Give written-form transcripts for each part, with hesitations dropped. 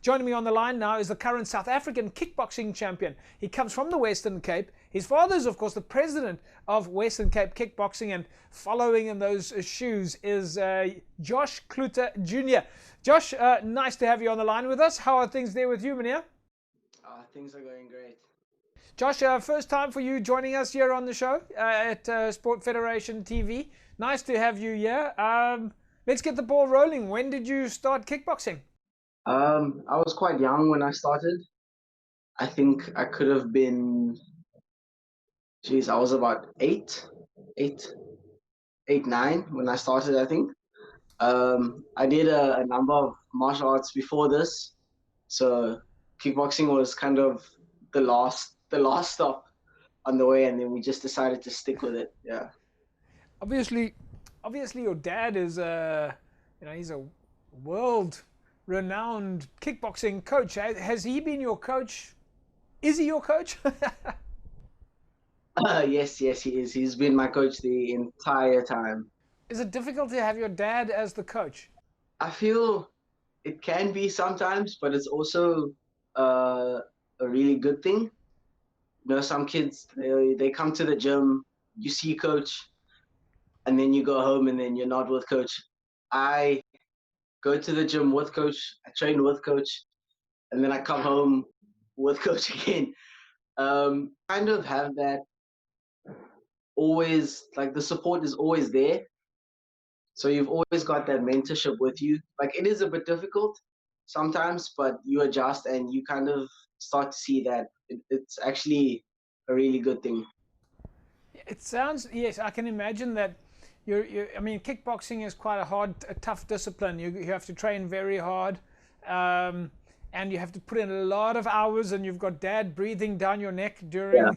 Joining me on the line now is the current South African kickboxing champion. He comes from the Western Cape. His father is, of course, the president of Western Cape Kickboxing, and following in those shoes is Josh Cloete Jr. Josh, nice to have you on the line with us. How are things there with you, Mania? Things are going great. Josh, first time for you joining us here on the show at Sport Federation TV. Nice to have you here. Let's get the ball rolling. When did you start kickboxing? I was quite young when I started. I think I could have been, I was about eight, 9 when I started, I think. I did a number of martial arts before this, so kickboxing was kind of the last stop on the way, and then we just decided to stick with it. Yeah. Obviously, your dad is he's a world-renowned kickboxing coach. Has he been your coach? Is he your coach? Yes, he is. He's been my coach the entire time. Is it difficult to have your dad as the coach? I feel it can be sometimes, but it's also a really good thing. You know, some kids they come to the gym, you see coach, and then you go home and then you're not with coach. I go to the gym with coach, I train with coach, and then I come home with coach again. Kind of have that always, like the support is always there. So you've always got that mentorship with you. Like it is a bit difficult sometimes, but you adjust and you kind of start to see that it's actually a really good thing. It sounds, yes, I can imagine that. I mean, kickboxing is quite a tough discipline. You have to train very hard, and you have to put in a lot of hours. And you've got dad breathing down your neck during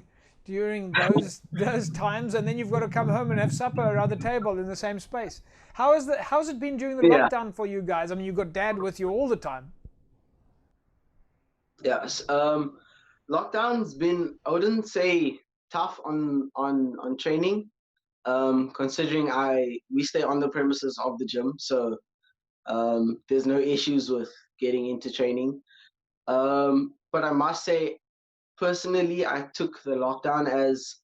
those times, and then you've got to come home and have supper around the table in the same space. How's it been during the Yeah. lockdown for you guys? I mean, you've got dad with you all the time. Yes. Lockdown's been, I wouldn't say tough on training, considering we stay on the premises of the gym, so there's no issues with getting into training. But I must say, personally, I took the lockdown as,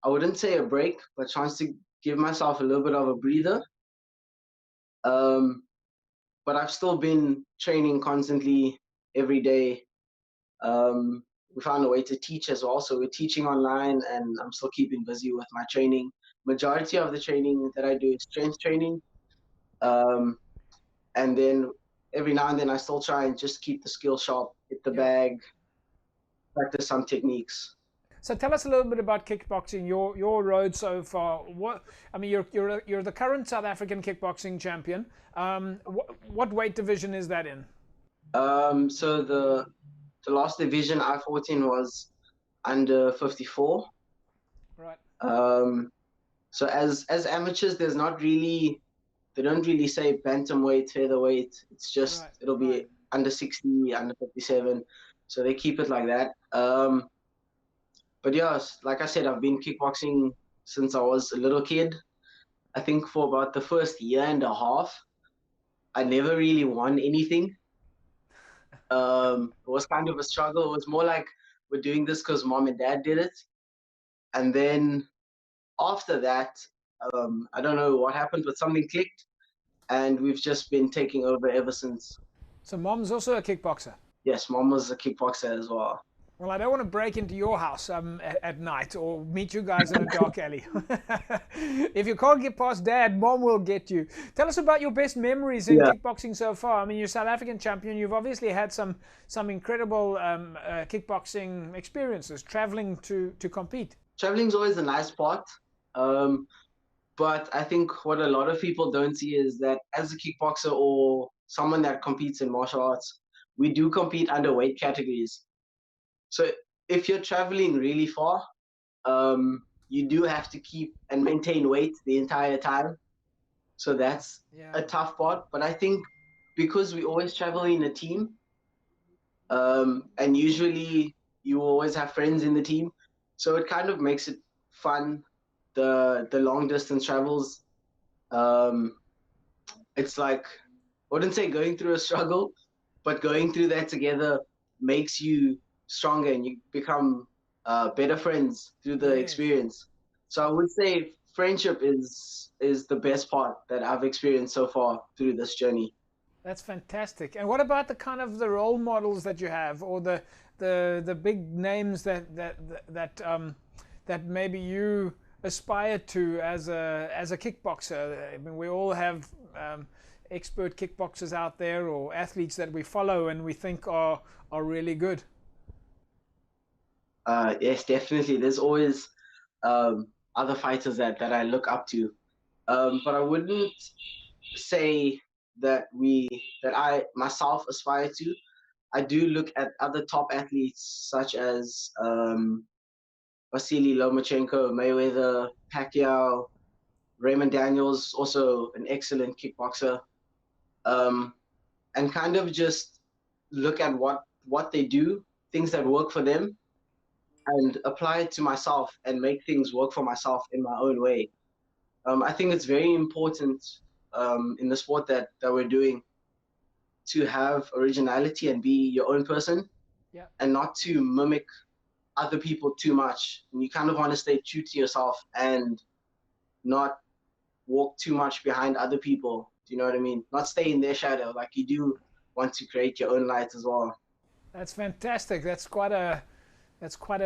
I wouldn't say a break, but chance to give myself a little bit of a breather. But I've still been training constantly every day. We found a way to teach as well, so we're teaching online, and I'm still keeping busy with my training. Majority of the training that I do is strength training, and then every now and then I still try and just keep the skill sharp, hit the bag, practice some techniques. So tell us a little bit about kickboxing, your road so far. I mean, you're the current South African kickboxing champion. What weight division is that in? So the last division I fought in was under 54. Right. So as amateurs, they don't really say bantamweight, featherweight. It's just it'll be under 60, under 57. So they keep it like that. But yeah, like I said, I've been kickboxing since I was a little kid. I think for about the first year and a half, I never really won anything. It was kind of a struggle. It was more like we're doing this because mom and dad did it. And then after that, I don't know what happened, but something clicked, and we've just been taking over ever since. So mom's also a kickboxer? Yes, mom was a kickboxer as well. Well, I don't want to break into your house at night or meet you guys in a dark alley. If you can't get past dad, mom will get you. Tell us about your best memories in kickboxing so far. I mean, you're South African champion. You've obviously had some incredible kickboxing experiences, traveling to compete. Traveling's always a nice part. But I think what a lot of people don't see is that as a kickboxer or someone that competes in martial arts, we do compete under weight categories. So if you're traveling really far, you do have to keep and maintain weight the entire time. So that's a tough part. But I think because we always travel in a team, and usually you always have friends in the team, so it kind of makes it fun. The long distance travels, it's like, I wouldn't say going through a struggle, but going through that together makes you stronger, and you become better friends through the experience. So I would say friendship is the best part that I've experienced so far through this journey. That's fantastic. And what about the kind of the role models that you have, or the big names that maybe you aspire to as a kickboxer? I mean, we all have expert kickboxers out there, or athletes that we follow and we think are really good. Yes, definitely. There's always other fighters that I look up to, but I wouldn't say that I myself aspire to. I do look at other top athletes such as Vasily Lomachenko, Mayweather, Pacquiao, Raymond Daniels, also an excellent kickboxer, and kind of just look at what they do, things that work for them, and apply it to myself and make things work for myself in my own way. I think it's very important in the sport that we're doing to have originality and be your own person, and not to mimic other people too much. And you kind of want to stay true to yourself and not walk too much behind other people. Do you know what I mean? Not stay in their shadow. Like, you do want to create your own light as well. That's fantastic. That's quite a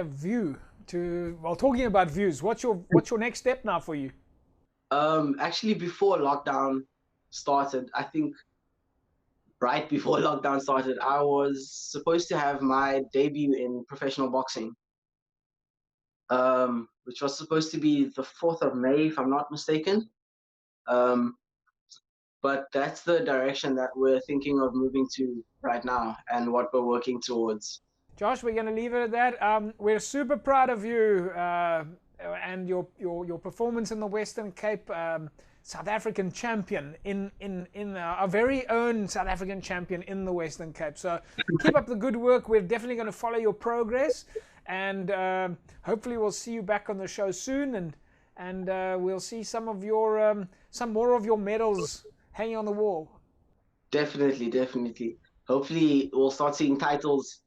view to. Well, talking about views, what's your next step now for you? Actually, before lockdown started, I think right before lockdown started, I was supposed to have my debut in professional boxing, which was supposed to be the 4th of May, if I'm not mistaken. But that's the direction that we're thinking of moving to right now, and what we're working towards. Josh, we're going to leave it at that. We're super proud of you and your performance in the Western Cape. South African champion in our very own South African champion in the Western Cape. So keep up the good work. We're definitely going to follow your progress, and hopefully we'll see you back on the show soon, and we'll see some more of your medals hanging on the wall. Definitely. Hopefully we'll start seeing titles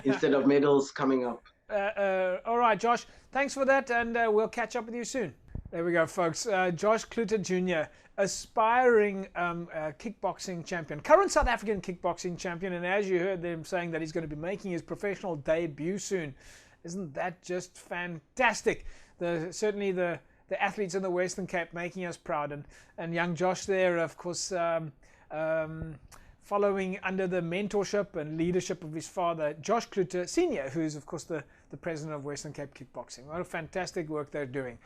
instead of medals coming up. All right, Josh, thanks for that, and we'll catch up with you soon. There we go, folks. Josh Cloete Jr., aspiring kickboxing champion, current South African kickboxing champion, and as you heard them saying that he's going to be making his professional debut soon. Isn't that just fantastic? Certainly the athletes in the Western Cape making us proud, and young Josh there, of course, following under the mentorship and leadership of his father, Josh Cloete Sr., who's, of course, the president of Western Cape Kickboxing. What a fantastic work they're doing.